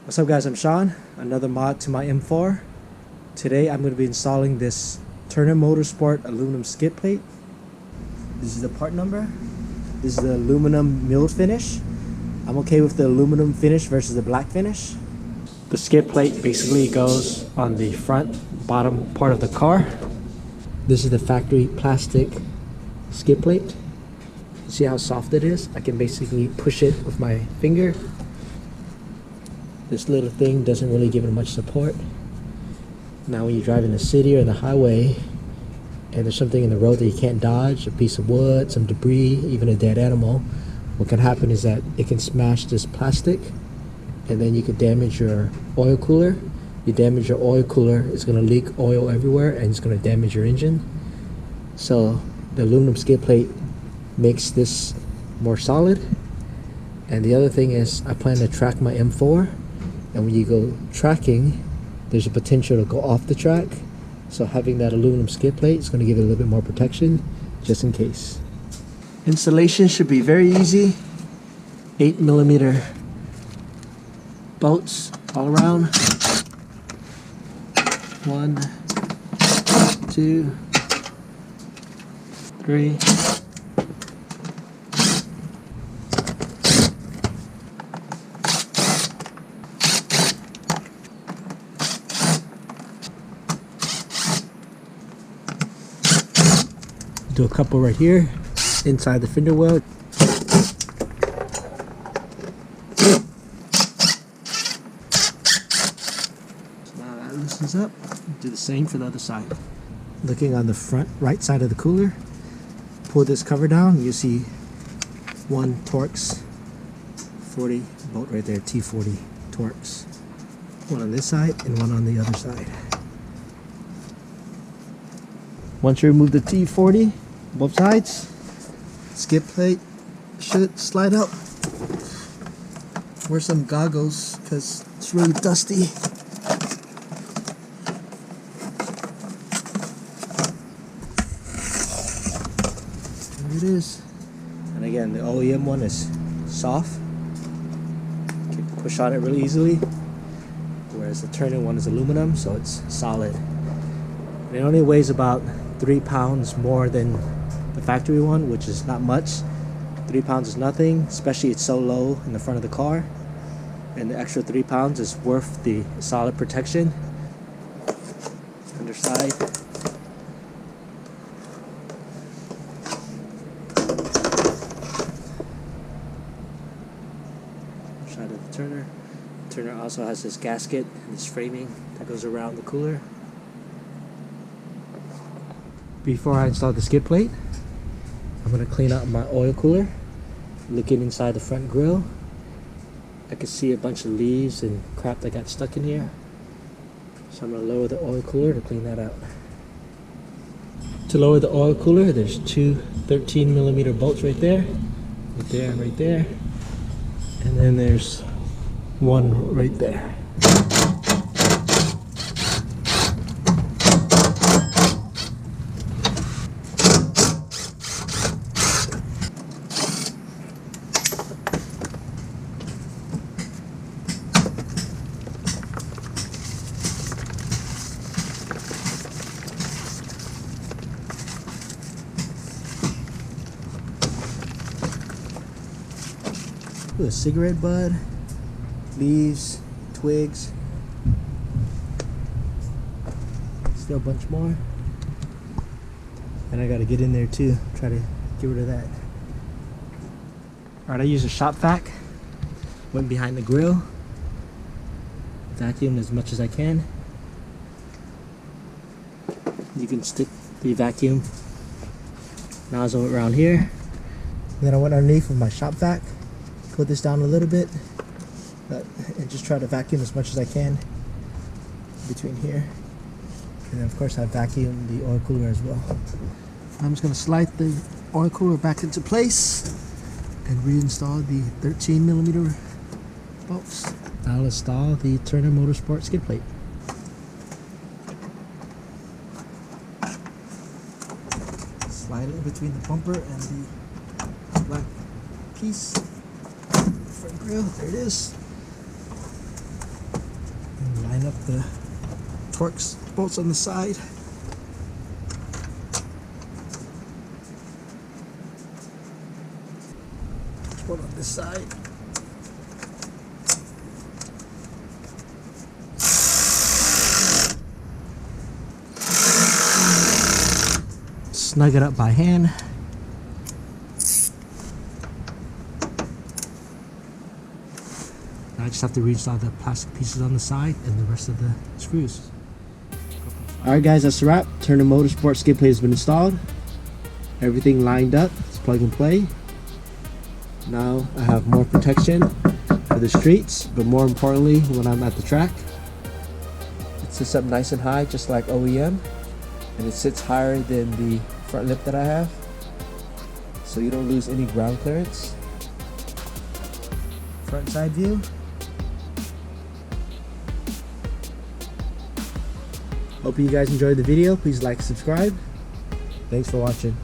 What's up guys, I'm Sean, another mod to my M4. Today I'm going to be installing this Turner Motorsport aluminum skid plate. This is the part number. This is the aluminum milled finish. I'm okay with the aluminum finish versus the black finish. The skid plate basically goes on the front bottom part of the car. This is the factory plastic skid plate. See how soft it is? I can basically push it with my finger. This little thing doesn't really give it much support. Now when you drive in the city or the highway and there's something in the road that you can't dodge, a piece of wood, some debris, even a dead animal, what can happen is that it can smash this plastic and then you could damage your oil cooler. You damage your oil cooler, it's going to leak oil everywhere and it's going to damage your engine. So the aluminum skid plate makes this more solid. And the other thing is I plan to track my M4. And when you go tracking, there's a potential to go off the track. So having that aluminum skid plate is going to give it a little bit more protection, just in case. Installation should be very easy. 8mm bolts all around. 1, 2, 3. Do a couple right here inside the fender well. So now that loosens up. Do the same for the other side. Looking on the front right side of the cooler, pull this cover down. You see one Torx 40 bolt right there, T40 Torx. One on this side and one on the other side. Once you remove the T40, both sides, skid plate should slide out. Wear some goggles because it's really dusty. There it is. And again, the OEM one is soft. You can push on it really easily. Whereas the Turner one is aluminum, so it's solid. And it only weighs about 3 pounds more than the factory one, which is not much. 3 pounds is nothing, especially it's so low in the front of the car. And the extra 3 pounds is worth the solid protection. Underside. Underside of the Turner. Turner also has this gasket and this framing that goes around the cooler. Before I install the skid plate, I'm going to clean out my oil cooler. Looking inside the front grille, I can see a bunch of leaves and crap that got stuck in here. So I'm going to lower the oil cooler to clean that out. To lower the oil cooler, there's two 13mm bolts right there. Right there and right there. And then there's one right there. A cigarette bud, leaves, twigs, still a bunch more, and I gotta get in there too, try to get rid of that. Alright, I use a shop vac, went behind the grill, vacuumed as much as I can. You can stick the vacuum nozzle around here, and then I went underneath with my shop vac. Put this down a little bit, and just try to vacuum as much as I can between here. And then of course I vacuum the oil cooler as well. I'm just going to slide the oil cooler back into place and reinstall the 13mm bolts. I'll install the Turner Motorsport skid plate. Slide it between the bumper and the black piece. Front grille, there it is. line up the torque bolts on the side. There's one on this side. Snug it up by hand. Now I just have to reinstall the plastic pieces on the side and the rest of the screws. Alright guys, that's a wrap. Turner Motorsport skid plate has been installed. Everything lined up. It's plug and play. Now I have more protection for the streets, but more importantly when I'm at the track. It sits up nice and high just like OEM, and it sits higher than the front lip that I have, so you don't lose any ground clearance. Front side view. Hope you guys enjoyed the video. Please like, subscribe. Thanks for watching.